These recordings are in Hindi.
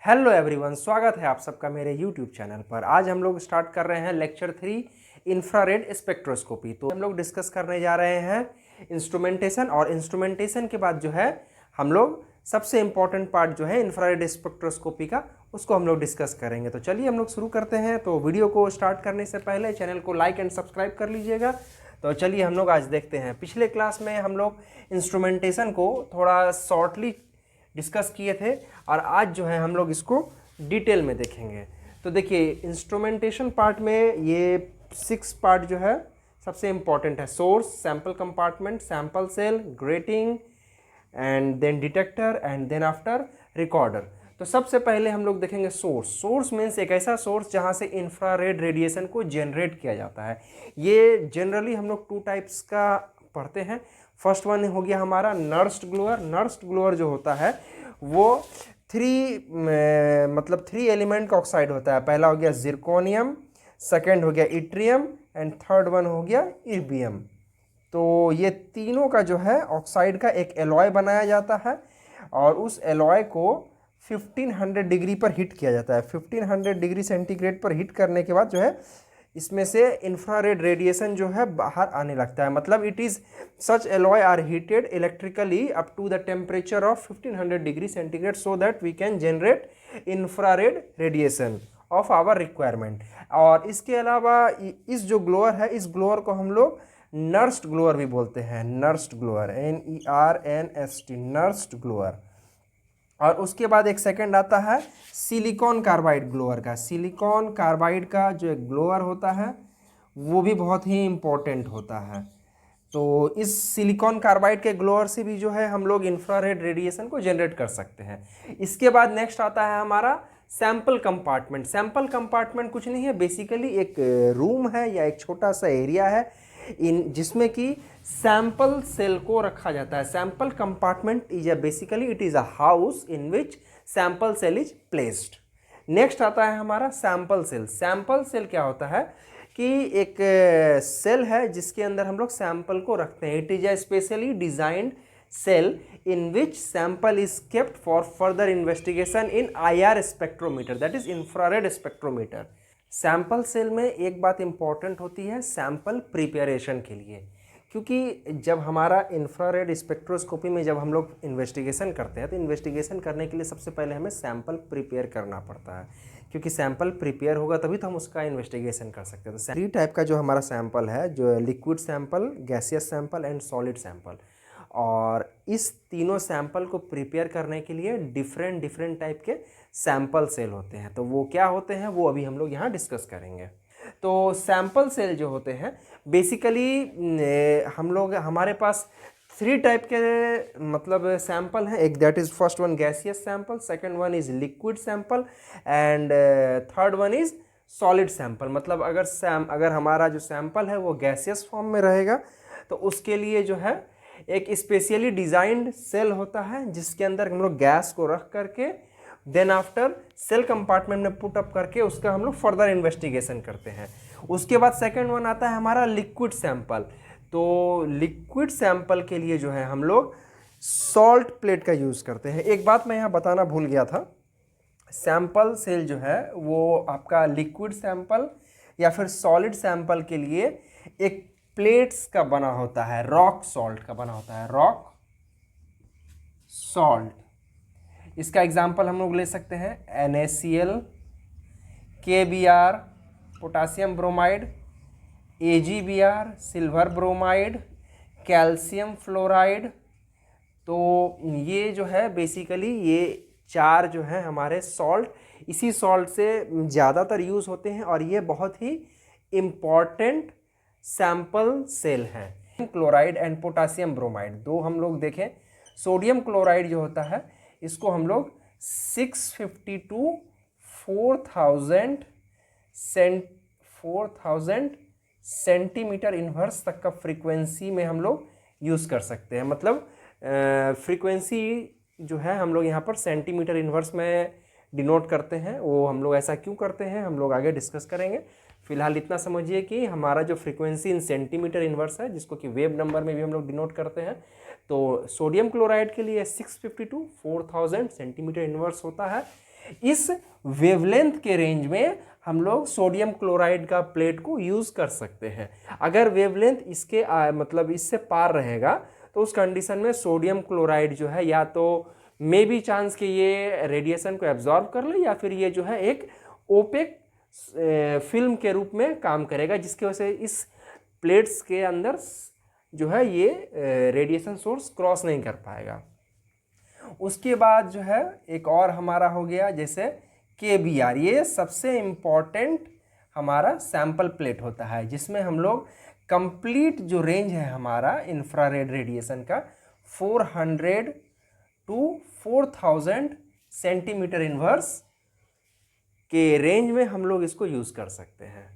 हेलो एवरीवन, स्वागत है आप सबका मेरे यूट्यूब चैनल पर। आज हम लोग स्टार्ट कर रहे हैं लेक्चर 3 इंफ्रारेड स्पेक्ट्रोस्कोपी। तो हम लोग डिस्कस करने जा रहे हैं इंस्ट्रूमेंटेशन, और इंस्ट्रूमेंटेशन के बाद जो है हम लोग सबसे इम्पॉर्टेंट पार्ट जो है इंफ्रारेड स्पेक्ट्रोस्कोपी का, उसको हम लोग डिस्कस करेंगे। तो चलिए हम लोग शुरू करते हैं। तो वीडियो को स्टार्ट करने से पहले चैनल को लाइक एंड सब्सक्राइब कर लीजिएगा। तो चलिए हम लोग आज देखते हैं। पिछले क्लास में हम लोग इंस्ट्रूमेंटेशन को थोड़ा शॉर्टली डिस्कस किए थे, और आज जो है हम लोग इसको डिटेल में देखेंगे। तो देखिए, इंस्ट्रूमेंटेशन पार्ट में ये 6 पार्ट जो है सबसे इम्पॉर्टेंट है। Source, sample compartment, sample cell, grating, and then detector, and then after recorder. तो सबसे पहले हम लोग देखेंगे सोर्स। सोर्स मीन्स एक ऐसा सोर्स जहाँ से इंफ्रारेड रेडिएशन को जनरेट किया जाता है। ये जनरली हम लोग 2 टाइप्स का पढ़ते हैं। फर्स्ट वन हो गया हमारा नर्स्ड ग्लोअर। नर्स्ड ग्लोअर जो होता है वो 3 एलिमेंट का ऑक्साइड होता है। पहला हो गया जिरकोनियम, सेकंड हो गया इट्रियम, एंड थर्ड वन हो गया इर्बियम। तो ये तीनों का जो है ऑक्साइड का एक एलॉय बनाया जाता है, और उस एलॉय को 1500 डिग्री पर हीट किया जाता है। 1500 डिग्री सेंटीग्रेड पर हीट करने के बाद जो है इसमें से इंफ्रारेड रेडिएशन जो है बाहर आने लगता है। मतलब it is such alloy are heated electrically up to the temperature of 1500 degree centigrade, so that we can generate infrared radiation of our requirement. और इसके अलावा इस जो ग्लोअर है, इस ग्लोअर को हम लोग नर्स्ड ग्लोअर भी बोलते हैं। Nursed glower, NERNST, nursed glower. और उसके बाद एक सेकंड आता है सिलिकॉन कार्बाइड ग्लोअर का। सिलिकॉन कार्बाइड का जो एक ग्लोअर होता है वो भी बहुत ही इम्पोर्टेंट होता है। तो इस सिलिकॉन कार्बाइड के ग्लोअर से भी जो है हम लोग इंफ्रारेड रेडिएशन को जनरेट कर सकते हैं। इसके बाद नेक्स्ट आता है हमारा सैंपल कंपार्टमेंट। सैंपल कंपार्टमेंट कुछ नहीं है, बेसिकली एक रूम है या एक छोटा सा एरिया है जिसमें कि सैंपल सेल को रखा जाता है। Sample compartment is basically it is a house in which sample cell is placed. Next आता है हमारा सैंपल सेल। सैंपल सेल क्या होता है कि एक सेल है जिसके अंदर हम लोग सैंपल को रखते हैं। It is a specially designed cell in which sample is kept for further investigation in IR spectrometer, that is infrared spectrometer. Sample cell में एक बात इंपॉर्टेंट होती है सैंपल प्रिपरेशन के लिए, क्योंकि जब हमारा इंफ्रारेड स्पेक्ट्रोस्कोपी में जब हम लोग इन्वेस्टिगेशन करते हैं तो इन्वेस्टिगेशन करने के लिए सबसे पहले हमें सैंपल प्रिपेयर करना पड़ता है, क्योंकि सैंपल प्रिपेयर होगा तभी तो हम उसका इन्वेस्टिगेशन कर सकते हैं। तो 3 टाइप का जो हमारा सैंपल है, जो liquid sample, gaseous sample and solid sample. और इस तीनों सैंपल को प्रिपेयर करने के लिए डिफरेंट टाइप के सैंपल सेल होते हैं। तो वो क्या होते हैं वो अभी हम लोग यहाँ डिस्कस करेंगे। तो सैंपल सेल जो होते हैं बेसिकली हम लोग, हमारे पास 3 टाइप के मतलब सैंपल हैं। एक that is first one gaseous sample, second one is liquid sample, and third one is solid sample. मतलब अगर हमारा जो सैंपल है वो गैसियस फॉर्म में रहेगा तो उसके लिए जो है एक स्पेशली डिजाइंड सेल होता है जिसके अंदर हम लोग गैस को रख करके देन आफ्टर सेल कंपार्टमेंट में पुट अप करके उसका हम लोग फर्दर इन्वेस्टिगेशन करते हैं। उसके बाद सेकंड वन आता है हमारा लिक्विड सैंपल। तो लिक्विड सैंपल के लिए जो है हम लोग सॉल्ट प्लेट का यूज़ करते हैं। एक बात मैं यहाँ बताना भूल गया था, सैंपल सेल जो है वो आपका लिक्विड सैंपल या फिर सॉलिड सैंपल के लिए एक प्लेट्स का बना होता है, रॉक सॉल्ट का बना होता है, रॉक सॉल्ट। इसका एग्जाम्पल हम लोग ले सकते हैं NaCl, KBr, potassium bromide, AgBr, silver bromide, calcium fluoride. तो ये जो है बेसिकली ये 4 जो है हमारे सॉल्ट, इसी सॉल्ट से ज़्यादातर यूज़ होते हैं, और ये बहुत ही इम्पॉर्टेंट सैंपल सेल हैं। क्लोराइड एंड पोटासियम ब्रोमाइड, 2 हम लोग देखें। सोडियम क्लोराइड जो होता है इसको हम लोग 650 to 4000 सेंटीमीटर इन्वर्स तक का फ्रीक्वेंसी में हम लोग यूज़ कर सकते हैं। मतलब फ्रीक्वेंसी जो है हम लोग यहाँ पर सेंटीमीटर इन्वर्स में डिनोट करते हैं। वो हम लोग ऐसा क्यों करते हैं हम लोग आगे डिस्कस करेंगे। फिलहाल इतना समझिए कि हमारा जो फ्रीक्वेंसी इन सेंटीमीटर इन्वर्स है, जिसको कि वेव नंबर में भी हम लोग डिनोट करते हैं, तो सोडियम क्लोराइड के लिए 650 to 4000 सेंटीमीटर इन्वर्स होता है। इस वेवलेंथ के रेंज में हम लोग सोडियम क्लोराइड का प्लेट को यूज़ कर सकते हैं। अगर वेवलेंथ इसके मतलब इससे पार रहेगा तो उस कंडीशन में सोडियम क्लोराइड जो है या तो मे बी चांस कि ये रेडिएशन को एब्जॉर्ब कर ले या फिर ये जो है एक ओपेक फिल्म के रूप में काम करेगा, जिसकी वजह से इस प्लेट्स के अंदर जो है ये रेडिएशन सोर्स क्रॉस नहीं कर पाएगा। उसके बाद जो है एक और हमारा हो गया जैसे KBr, ये सबसे इम्पॉर्टेंट हमारा सैंपल प्लेट होता है, जिसमें हम लोग कंप्लीट जो रेंज है हमारा इंफ्रारेड रेडिएशन का 400 टू 4000 सेंटीमीटर इनवर्स के रेंज में हम लोग इसको यूज़ कर सकते हैं।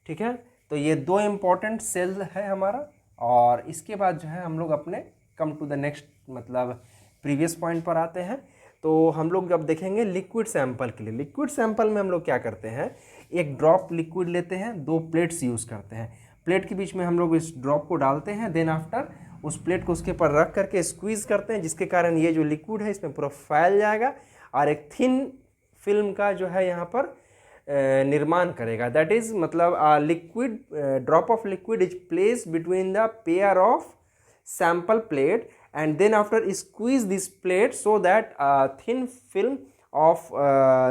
ठीक है, तो ये दो इम्पॉर्टेंट सेल है हमारा। और इसके बाद जो है हम लोग अपने कम टू द नेक्स्ट मतलब प्रीवियस पॉइंट पर आते हैं। तो हम लोग जब देखेंगे लिक्विड सैंपल के लिए, लिक्विड सैंपल में हम लोग क्या करते हैं, एक ड्रॉप लिक्विड लेते हैं, दो प्लेट्स यूज़ करते हैं, प्लेट के बीच में हम लोग इस ड्रॉप को डालते हैं, देन आफ्टर उस प्लेट को उसके ऊपर रख करके स्क्वीज़ करते हैं, जिसके कारण ये जो लिक्विड है इसमें पूरा फैल जाएगा और एक थिन फिल्म का जो है यहाँ पर निर्माण करेगा। दैट इज मतलब liquid drop of liquid is placed between the pair of sample plate and then after squeeze this plate so that a thin film of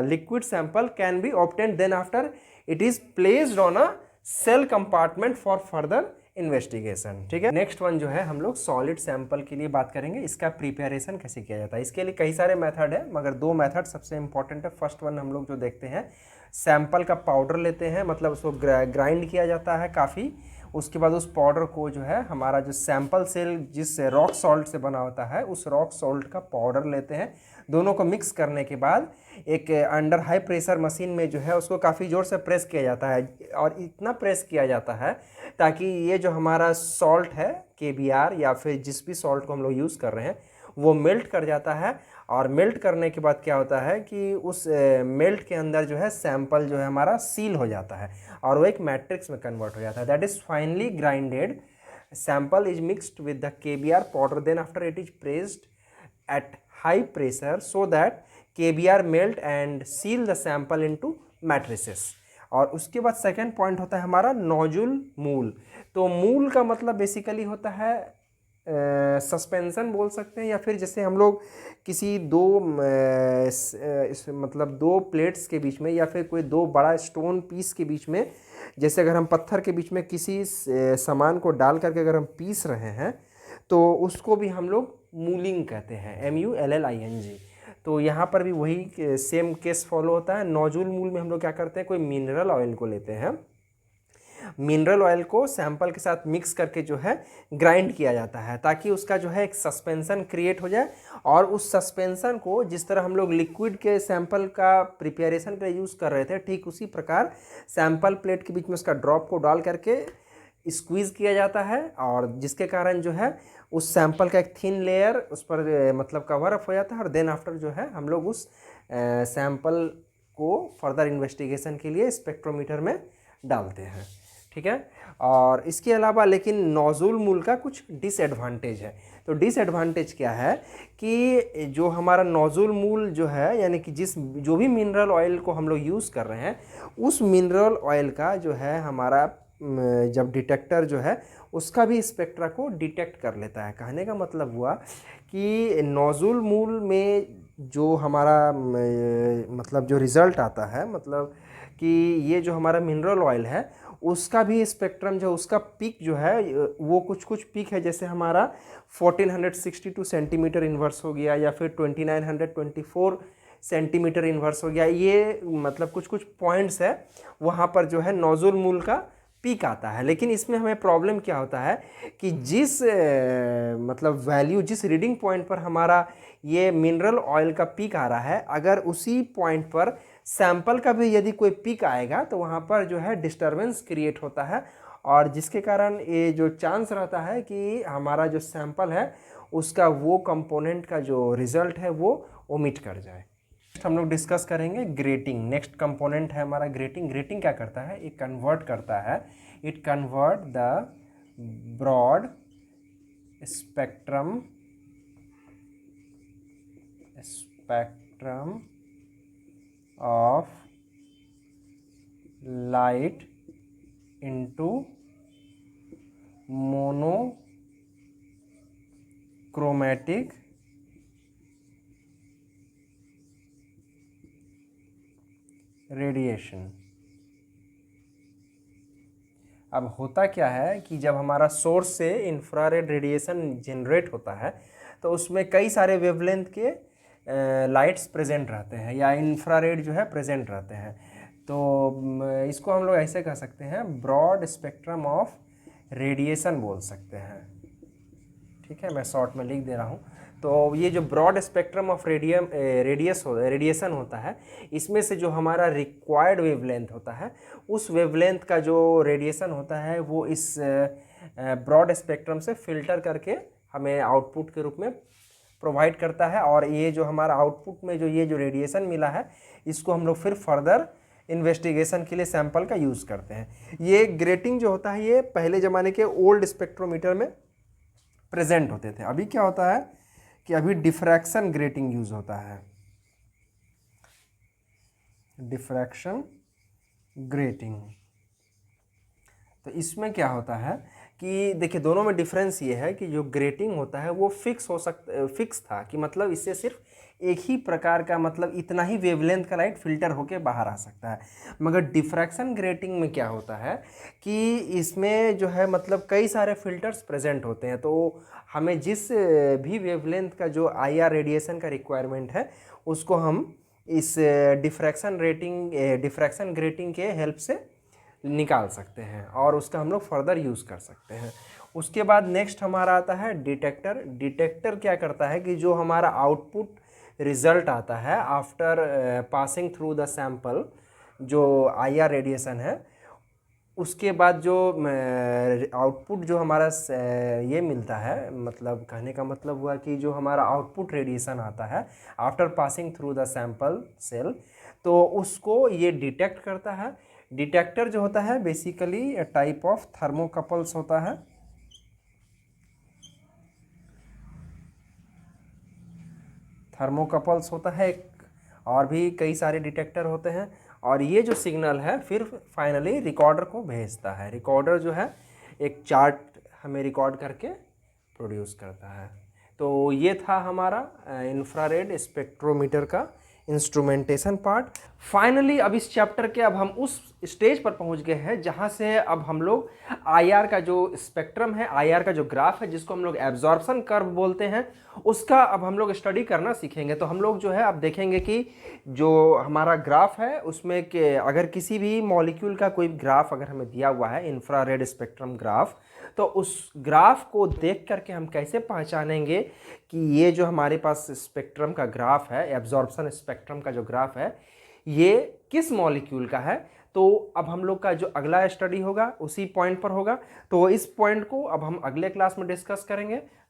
liquid sample can be obtained, then after it is placed on a cell compartment for further investigation. ठीक है, नेक्स्ट वन जो है हम लोग सॉलिड सैंपल के लिए बात करेंगे, इसका प्रिपरेशन कैसे किया जाता है। इसके लिए कई सारे मेथड है मगर दो मेथड सबसे इंपॉर्टेंट है। फर्स्ट वन हम लोग जो देखते हैं, सैंपल का पाउडर लेते हैं, मतलब उसको ग्राइंड किया जाता है काफ़ी, उसके बाद उस पाउडर को जो है हमारा जो सैंपल सेल जिस रॉक सॉल्ट से बना होता है उस रॉक सॉल्ट का पाउडर लेते हैं, दोनों को मिक्स करने के बाद एक अंडर हाई प्रेशर मशीन में जो है उसको काफ़ी ज़ोर से प्रेस किया जाता है और इतना प्रेस किया जाता है ताकि ये जो हमारा सॉल्ट है KBr या फिर जिस भी सॉल्ट को हम लोग यूज़ कर रहे हैं वो मेल्ट कर जाता है। और मेल्ट करने के बाद क्या होता है कि उस मेल्ट के अंदर जो है सैंपल जो है हमारा सील हो जाता है और वो एक मैट्रिक्स में कन्वर्ट हो जाता है। That is finally grinded sample is mixed with the KBr powder, then after it is pressed at high pressure so that KBr melt and seal the sample into matrices. और उसके बाद सेकेंड पॉइंट होता है हमारा नोजुल मूल। तो मूल का मतलब बेसिकली होता है सस्पेंशन बोल सकते हैं, या फिर जैसे हम लोग किसी दो मतलब दो प्लेट्स के बीच में या फिर कोई दो बड़ा स्टोन पीस के बीच में, जैसे अगर हम पत्थर के बीच में किसी सामान को डाल करके अगर हम पीस रहे हैं तो उसको भी हम लोग मूलिंग कहते हैं, MULLING। तो यहाँ पर भी वही सेम केस फॉलो होता है। नोजुल मूल में हम लोग क्या करते हैं, कोई मिनरल ऑयल को लेते हैं, मिनरल ऑयल को सैंपल के साथ मिक्स करके जो है ग्राइंड किया जाता है ताकि उसका जो है एक सस्पेंशन क्रिएट हो जाए। और उस सस्पेंशन को जिस तरह हम लोग लिक्विड के सैंपल का प्रिपरेशन के लिए यूज़ कर रहे थे, ठीक उसी प्रकार सैंपल प्लेट के बीच में उसका ड्रॉप को डाल करके स्क्वीज़ किया जाता है और जिसके कारण जो है उस सैंपल का एक थिन लेयर उस पर मतलब कवर अप हो जाता है। और देन आफ्टर जो है हम लोग उस सैंपल को फर्दर इन्वेस्टिगेशन के लिए स्पेक्ट्रोमीटर में डालते हैं। ठीक है, और इसके अलावा लेकिन नोजुल मूल का कुछ डिसएडवांटेज है। तो डिसएडवांटेज क्या है कि जो हमारा नोजुल मूल जो है, यानी कि जो भी मिनरल ऑयल को हम लोग यूज़ कर रहे हैं उस मिनरल ऑयल का जो है हमारा जब डिटेक्टर जो है उसका भी स्पेक्ट्रा को डिटेक्ट कर लेता है। कहने का मतलब हुआ कि नोजुल मूल में जो हमारा मतलब जो रिज़ल्ट आता है, मतलब कि ये जो हमारा मिनरल ऑयल है उसका भी स्पेक्ट्रम जो उसका पीक जो है वो कुछ पीक है, जैसे हमारा 1462 सेंटीमीटर इन्वर्स हो गया या फिर 2924 सेंटीमीटर इन्वर्स हो गया। ये मतलब कुछ पॉइंट्स है वहाँ पर जो है नोजुल मूल का पीक आता है। लेकिन इसमें हमें प्रॉब्लम क्या होता है कि जिस मतलब वैल्यू जिस रीडिंग पॉइंट पर हमारा ये मिनरल ऑयल का पीक आ रहा है, अगर उसी पॉइंट पर सैंपल का भी यदि कोई पीक आएगा तो वहाँ पर जो है डिस्टर्बेंस क्रिएट होता है और जिसके कारण ये जो चांस रहता है कि हमारा जो सैंपल है उसका वो कंपोनेंट का जो रिज़ल्ट है वो ओमिट कर जाए। हम लोग डिस्कस करेंगे ग्रेटिंग। नेक्स्ट कंपोनेंट है हमारा ग्रेटिंग। ग्रेटिंग क्या करता है, ये कन्वर्ट करता है, it convert the broad spectrum light into monochromatic radiation. अब होता क्या है कि जब हमारा सोर्स से इंफ्रारेड रेडिएशन जनरेट होता है तो उसमें कई सारे वेवलेंथ के लाइट्स प्रेजेंट रहते हैं या इंफ्रारेड जो है प्रेजेंट रहते हैं। तो इसको हम लोग ऐसे कह सकते हैं, ब्रॉड स्पेक्ट्रम ऑफ रेडिएशन बोल सकते हैं। ठीक है, मैं शॉर्ट में लिख दे रहा हूँ। तो ये जो ब्रॉड स्पेक्ट्रम ऑफ रेडिएशन होता है, इसमें से जो हमारा रिक्वायर्ड वेवलेंथ होता है, उस वेवलेंथ का जो रेडिएशन होता है वो इस ब्रॉड स्पेक्ट्रम से फिल्टर करके हमें आउटपुट के रूप में प्रोवाइड करता है। और ये जो हमारा आउटपुट में जो ये जो रेडिएशन मिला है, इसको हम लोग फिर फर्दर इन्वेस्टिगेशन के लिए सैंपल का यूज़ करते हैं। ये ग्रेटिंग जो होता है ये पहले ज़माने के ओल्ड स्पेक्ट्रोमीटर में प्रेजेंट होते थे। अभी क्या होता है कि अभी डिफ्रैक्शन ग्रेटिंग यूज़ होता है, डिफ्रैक्शन ग्रेटिंग। तो इसमें क्या होता है कि देखिए दोनों में डिफरेंस ये है कि जो ग्रेटिंग होता है वो फिक्स था कि मतलब इससे सिर्फ एक ही प्रकार का, मतलब इतना ही वेवलेंथ का लाइट फिल्टर होके बाहर आ सकता है। मगर डिफ्रैक्शन ग्रेटिंग में क्या होता है कि इसमें जो है मतलब कई सारे फिल्टर्स प्रेजेंट होते हैं। तो हमें जिस भी वेवलेंथ का जो IR रेडिएशन का रिक्वायरमेंट है उसको हम इस डिफ्रैक्शन ग्रेटिंग के हेल्प से निकाल सकते हैं और उसका हम लोग फर्दर यूज़ कर सकते हैं। उसके बाद नेक्स्ट हमारा आता है डिटेक्टर। डिटेक्टर क्या करता है कि जो हमारा आउटपुट रिजल्ट आता है after passing through the sample, जो IR रेडिएशन है, उसके बाद जो आउटपुट जो हमारा ये मिलता है, मतलब कहने का मतलब हुआ कि जो हमारा आउटपुट रेडिएशन आता है after passing through the sample cell, तो उसको ये डिटेक्ट करता है। डिटेक्टर जो होता है बेसिकली टाइप ऑफ थर्मोकपल्स होता है। थर्मोकपल्स होता है एक, और भी कई सारे डिटेक्टर होते हैं। और ये जो सिग्नल है फिर फाइनली रिकॉर्डर को भेजता है। रिकॉर्डर जो है एक चार्ट हमें रिकॉर्ड करके प्रोड्यूस करता है। तो ये था हमारा इंफ्रारेड स्पेक्ट्रोमीटर का इंस्ट्रूमेंटेशन पार्ट। फाइनली अब इस चैप्टर के अब हम उस स्टेज पर पहुंच गए हैं जहां से अब हम लोग IR का जो स्पेक्ट्रम है, IR का जो ग्राफ है जिसको हम लोग एब्जॉर्प्शन कर्व बोलते हैं, उसका अब हम लोग स्टडी करना सीखेंगे। तो हम लोग जो है अब देखेंगे कि जो हमारा ग्राफ है उसमें के अगर किसी भी मॉलिक्यूल का कोई ग्राफ अगर हमें दिया हुआ है, इंफ्रारेड स्पेक्ट्रम ग्राफ, तो उस ग्राफ को देख करके हम कैसे पहचानेंगे कि ये जो हमारे पास स्पेक्ट्रम का ग्राफ है, एब्जॉर्प्शन स्पेक्ट्रम का जो ग्राफ है, ये किस मॉलिक्यूल का है। तो अब हम लोग का जो अगला स्टडी होगा उसी पॉइंट पर होगा। तो इस पॉइंट को अब हम अगले क्लास में डिस्कस करेंगे।